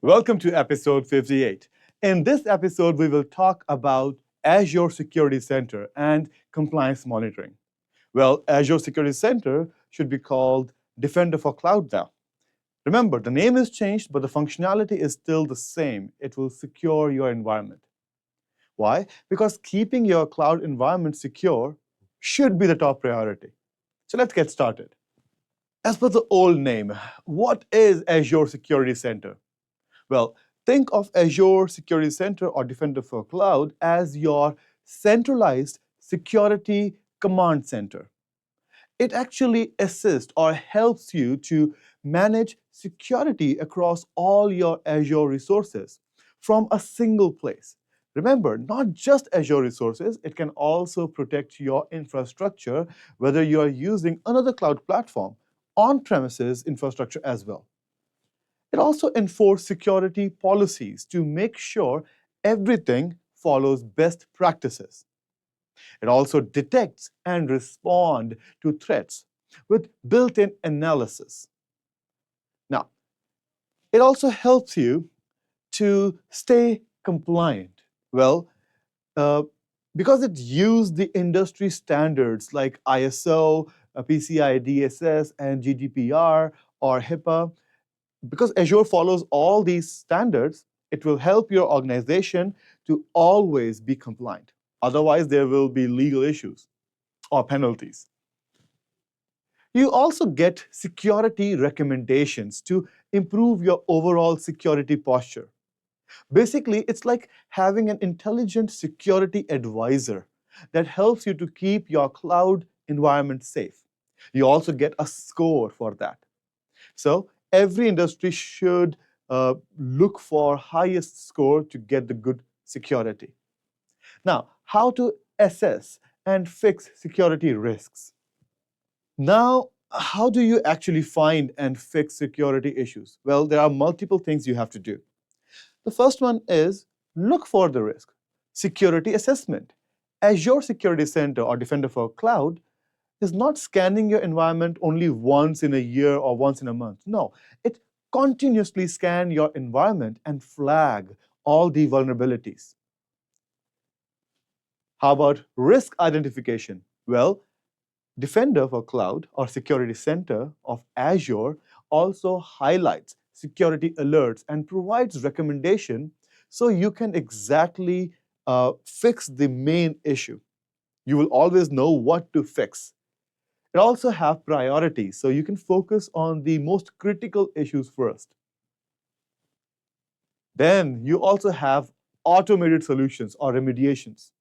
Welcome to episode 58. In this episode, we will talk about Azure Security Center and compliance monitoring. Well, Azure Security Center should be called Defender for Cloud now. Remember, the name is changed, but the functionality is still the same. It will secure your environment. Why? Because keeping your cloud environment secure should be the top priority. So let's get started. As per the old name, what is Azure Security Center? Well, think of Azure Security Center or Defender for Cloud as your centralized security command center. It actually assists or helps you to manage security across all your Azure resources from a single place. Remember, not just Azure resources, it can also protect your infrastructure, whether you are using another cloud platform, on-premises infrastructure as well. It also enforces security policies to make sure everything follows best practices. It also detects and responds to threats with built-in analysis. Now, it also helps you to stay compliant. Well, because it uses the industry standards like ISO, PCI DSS, and GDPR or HIPAA, because Azure follows all these standards, it will help your organization to always be compliant. Otherwise, there will be legal issues or penalties. You also get security recommendations to improve your overall security posture. Basically, it's like having an intelligent security advisor that helps you to keep your cloud environment safe. You also get a score for that. So every industry should look for highest score to get the good security. Now, how to assess and fix security risks? Now, how do you actually find and fix security issues? Well, there are multiple things you have to do. The first one is look for the risk. Security assessment. Azure Security Center or Defender for Cloud is not scanning your environment only once in a year or once in a month. No, it continuously scans your environment and flag all the vulnerabilities. How about risk identification? Well, Defender for Cloud or Security Center of Azure also highlights security alerts and provides recommendation so you can exactly fix the main issue. You will always know what to fix. It also has priorities, so you can focus on the most critical issues first. Then you also have automated solutions or remediations.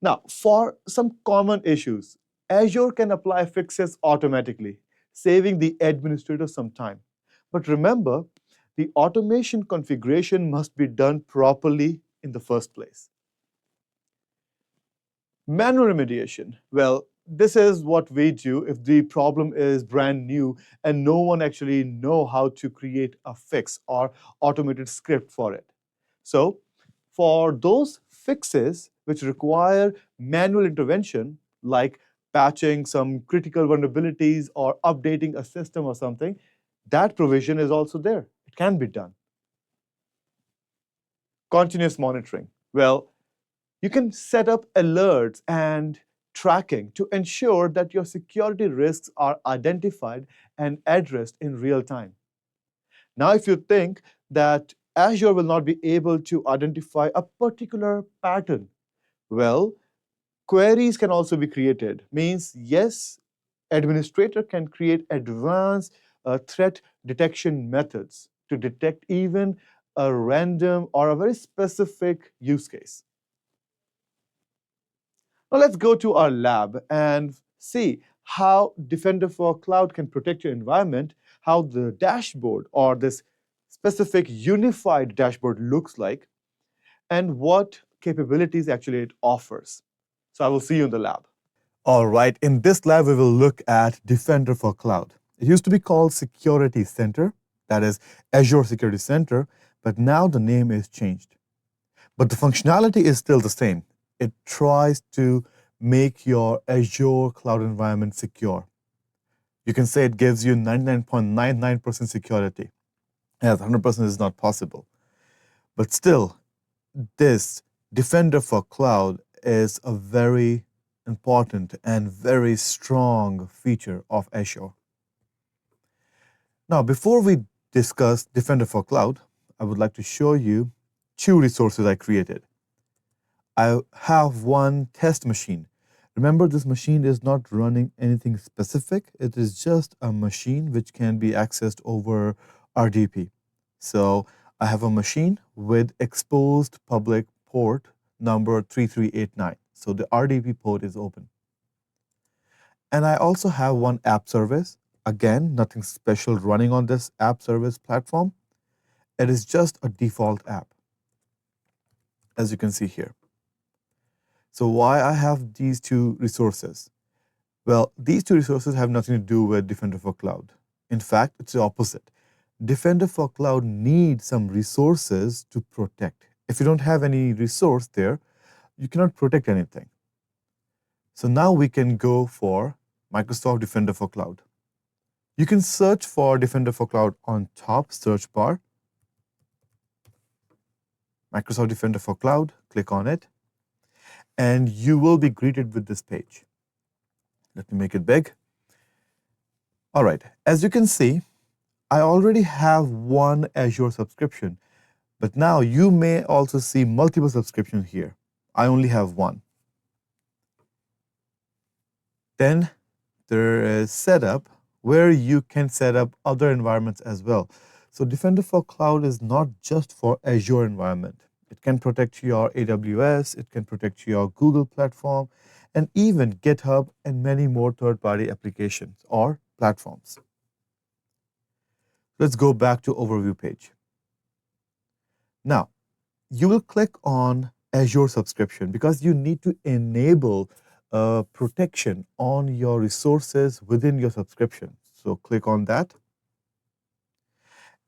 Now, for some common issues, Azure can apply fixes automatically, saving the administrator some time. But remember, the automation configuration must be done properly in the first place. Manual remediation. Well, this is what we do if the problem is brand new and no one actually know how to create a fix or automated script for it. So for those fixes which require manual intervention, like patching some critical vulnerabilities or updating a system or something, that provision is also there. It can be done. Continuous monitoring. Well, you can set up alerts and tracking to ensure that your security risks are identified and addressed in real time. Now, if you think that Azure will not be able to identify a particular pattern, well, queries can also be created. Means, yes, administrator can create advanced threat detection methods to detect even a random or a very specific use case. Now let's go to our lab and see how Defender for Cloud can protect your environment, how the dashboard or this specific unified dashboard looks like, and what capabilities actually it offers. So I will see you in the lab. All right, in this lab, we will look at Defender for Cloud. It used to be called Security Center, that is Azure Security Center, but now the name is changed. But the functionality is still the same. It tries to make your Azure cloud environment secure. You can say it gives you 99.99% security. Yes, 100% is not possible. But still, this Defender for Cloud is a very important and very strong feature of Azure. Now, before we discuss Defender for Cloud, I would like to show you two resources I created. I have one test machine. Remember, this machine is not running anything specific. It is just a machine which can be accessed over RDP. So I have a machine with exposed public port number 3389. So the RDP port is open. And I also have one app service. Again, nothing special running on this app service platform. It is just a default app, as you can see here. So why I have these two resources? Well, these two resources have nothing to do with Defender for Cloud. In fact, it's the opposite. Defender for Cloud needs some resources to protect. If you don't have any resource there, you cannot protect anything. So now we can go for Microsoft Defender for Cloud. You can search for Defender for Cloud on top search bar. Microsoft Defender for Cloud, click on it, and you will be greeted with this page. Let me make it big. All right, as you can see, I already have one Azure subscription, but now you may also see multiple subscriptions here. I only have one. Then there is setup, where you can set up other environments as well. So Defender for Cloud is not just for Azure environment. It can protect your AWS, it can protect your Google platform, and even GitHub and many more third-party applications or platforms. Let's go back to overview page. Now, you will click on Azure subscription because you need to enable protection on your resources within your subscription. So click on that.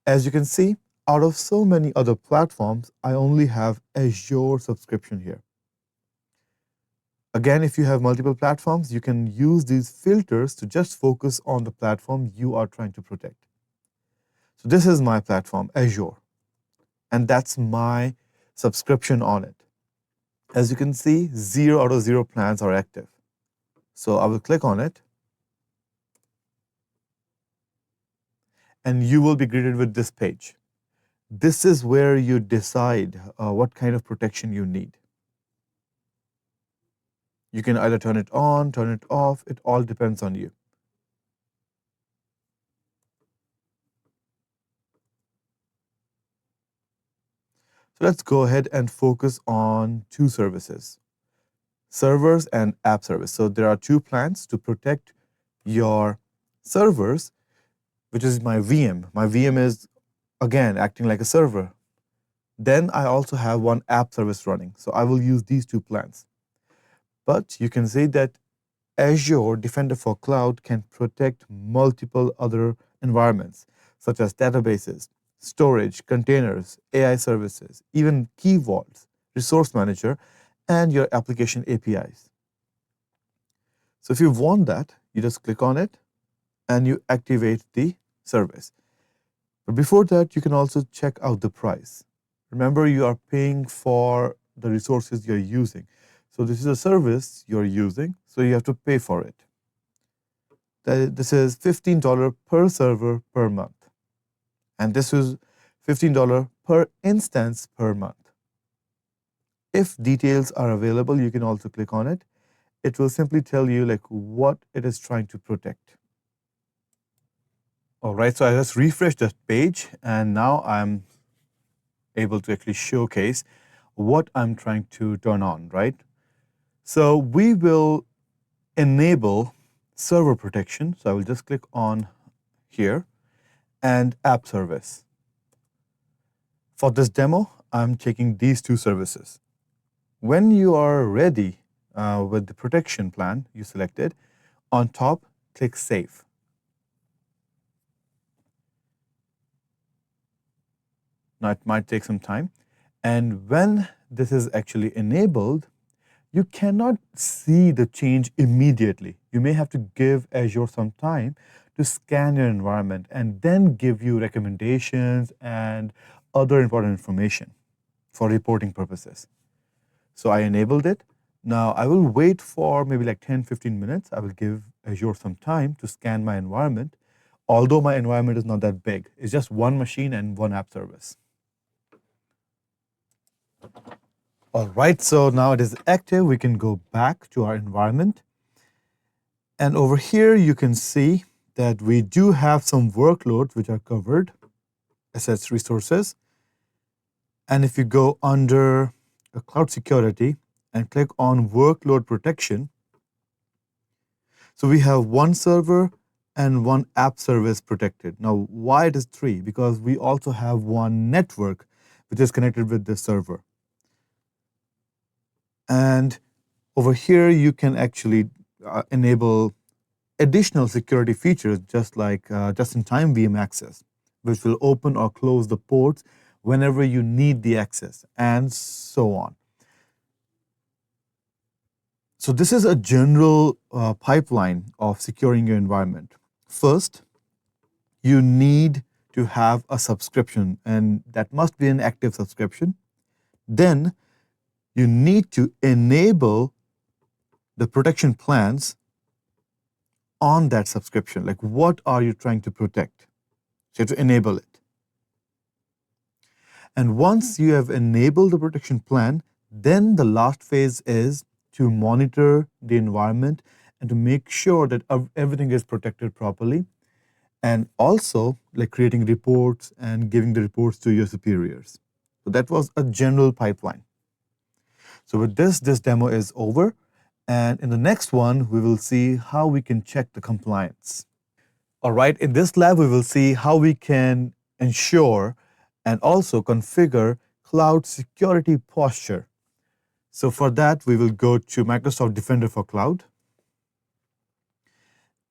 As you can see, out of so many other platforms, I only have Azure subscription here. Again, if you have multiple platforms, you can use these filters to just focus on the platform you are trying to protect. So this is my platform, Azure, and that's my subscription on it. As you can see, 0 out of 0 plans are active. So I will click on it, and you will be greeted with this page. This is where you decide what kind of protection you need. You can either turn it on, turn it off, it all depends on you. So let's go ahead and focus on two services, servers and app service. So there are two plans to protect your servers, which is my VM. My VM is, again, acting like a server. Then I also have one app service running. So I will use these two plans. But you can say that Azure Defender for Cloud can protect multiple other environments, such as databases, storage, containers, AI services, even key vaults, resource manager, and your application APIs. So if you want that, you just click on it and you activate the service. But before that, you can also check out the price. Remember, you are paying for the resources you're using. So this is a service you're using, so you have to pay for it. This is $15 per server per month. And this is $15 per instance per month. If details are available, you can also click on it. It will simply tell you like what it is trying to protect. All right, so I just refreshed that page, and now I'm able to actually showcase what I'm trying to turn on, right? So we will enable server protection. So I will just click on here and app service. For this demo, I'm taking these two services. When you are ready with the protection plan you selected, on top, click Save. Now it might take some time. And when this is actually enabled, you cannot see the change immediately. You may have to give Azure some time to scan your environment and then give you recommendations and other important information. for reporting purposes. So I enabled it. Now I will wait for maybe like 10-15 minutes. I will give Azure some time to scan my environment, although my environment is not that big. It's just one machine and one app service. All right, so now it is active. We can go back to our environment. And over here, you can see that we do have some workloads which are covered, assets resources. And if you go under cloud security and click on workload protection, so we have one server and one app service protected. Now, why it is 3? Because we also have one network which is connected with the server. And over here, you can actually enable additional security features, just like just-in-time VM access, which will open or close the ports whenever you need the access, and so on. So this is a general pipeline of securing your environment. First, you need to have a subscription, and that must be an active subscription. Then you need to enable the protection plans on that subscription. Like, what are you trying to protect? So you have to enable it. And once you have enabled the protection plan, then the last phase is to monitor the environment and to make sure that everything is protected properly. And also like creating reports and giving the reports to your superiors. So that was a general pipeline. So with this demo is over. And in the next one, we will see how we can check the compliance. All right, in this lab, we will see how we can ensure and also configure cloud security posture. So for that, we will go to Microsoft Defender for Cloud.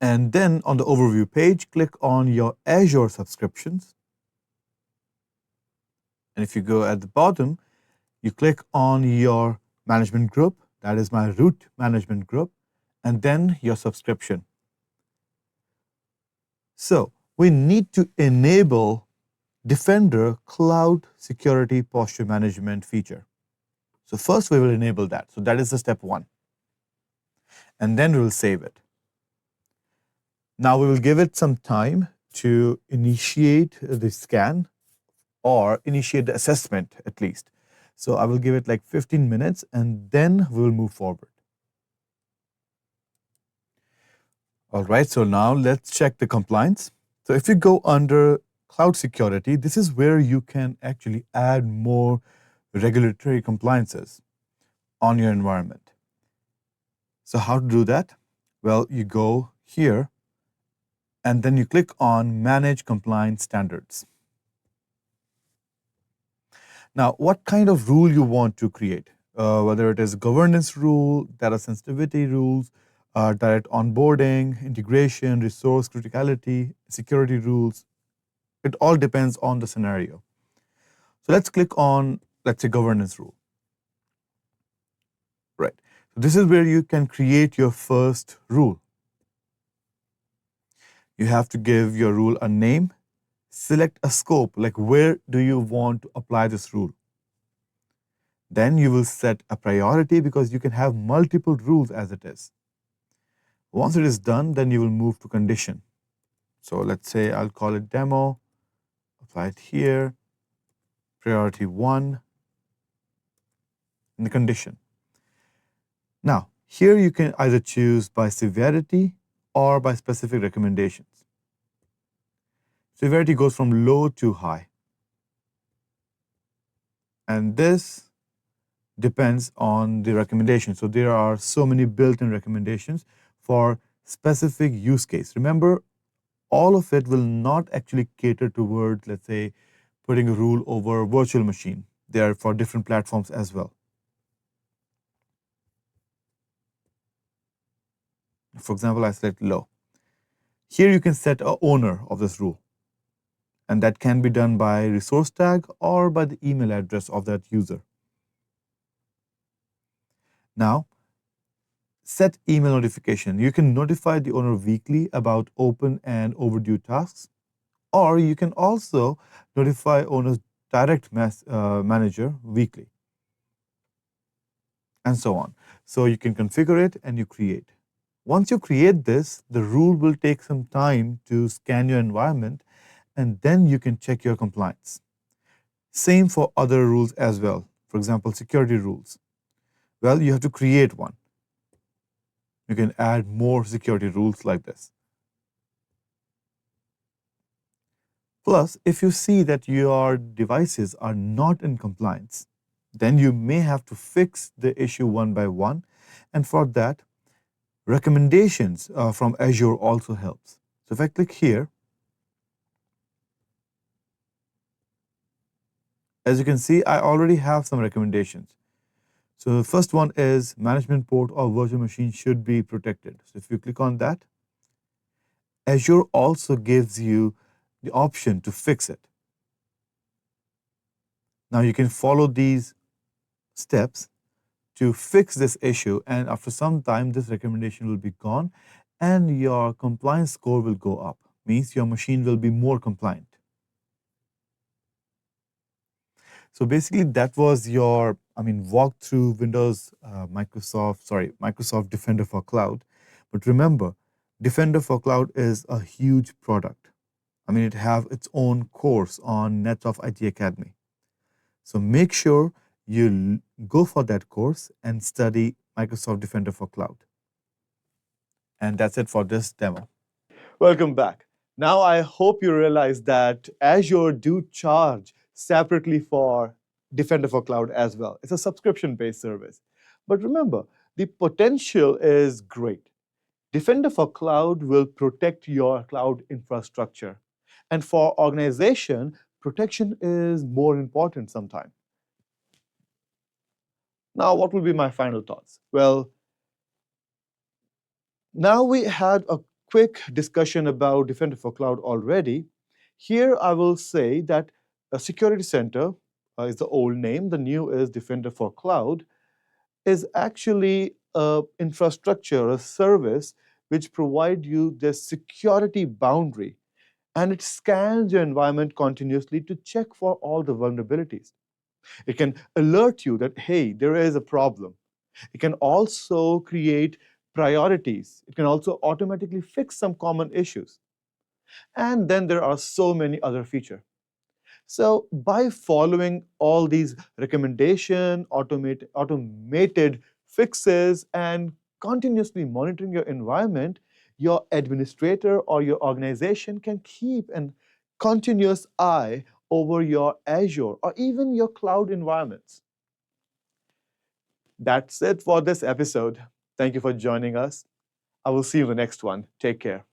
And then on the overview page, click on your Azure subscriptions. And if you go at the bottom, you click on your management group. That is my root management group. And then your subscription. So we need to enable Defender Cloud Security Posture Management feature. So first we will enable that. So that is the step 1. And then we will save it. Now we will give it some time to initiate the scan or initiate the assessment at least. So I will give it like 15 minutes and then we will move forward. All right, so now let's check the compliance. So if you go under cloud security, this is where you can actually add more regulatory compliances on your environment. So how to do that? Well, you go here and then you click on Manage Compliance Standards. Now, what kind of rule you want to create? Whether it is governance rule, data sensitivity rules, direct onboarding, integration, resource criticality, security rules. It all depends on the scenario. So let's click on, let's say, governance rule. Right. So this is where you can create your first rule. You have to give your rule a name, select a scope, like where do you want to apply this rule. Then you will set a priority because you can have multiple rules as it is. Once it is done, then you will move to condition. So let's say I'll call it demo, apply it here, priority 1, and the condition. Now, here you can either choose by severity or by specific recommendations. Severity goes from low to high. And this depends on the recommendation. So there are so many built-in recommendations for specific use case. Remember, all of it will not actually cater towards, let's say, putting a rule over virtual machine. They are for different platforms as well. For example, I select low. Here you can set an owner of this rule. And that can be done by resource tag or by the email address of that user. Now, set email notification. You can notify the owner weekly about open and overdue tasks, or you can also notify owners direct manager weekly, and so on. So you can configure it and you create. Once you create this, the rule will take some time to scan your environment, and then you can check your compliance. Same for other rules as well. For example, security rules. Well, you have to create one. You can add more security rules like this. Plus, if you see that your devices are not in compliance, then you may have to fix the issue one by one. And for that, recommendations from Azure also helps. So if I click here, as you can see, I already have some recommendations. So the first one is management port or virtual machine should be protected. So if you click on that, Azure also gives you the option to fix it. Now you can follow these steps to fix this issue, and after some time, this recommendation will be gone and your compliance score will go up. Means your machine will be more compliant. So basically, that was your, walk through Microsoft Defender for Cloud. But remember, Defender for Cloud is a huge product. It have its own course on NetSoft IT Academy. So make sure you go for that course and study Microsoft Defender for Cloud. And that's it for this demo. Welcome back. Now I hope you realize that Azure do charge separately for Defender for Cloud as well. It's a subscription-based service. But remember, the potential is great. Defender for Cloud will protect your cloud infrastructure. And for organization, protection is more important sometimes. Now, what will be my final thoughts? Well, now we had a quick discussion about Defender for Cloud already. Here I will say that a Security Center is the old name, the new is Defender for Cloud, is actually an infrastructure, a service which provides you the security boundary, and it scans your environment continuously to check for all the vulnerabilities. It can alert you that, hey, there is a problem. It can also create priorities. It can also automatically fix some common issues. And then there are so many other features. So by following all these recommendation, automated fixes, and continuously monitoring your environment, your administrator or your organization can keep a continuous eye over your Azure or even your cloud environments. That's it for this episode. Thank you for joining us. I will see you in the next one. Take care.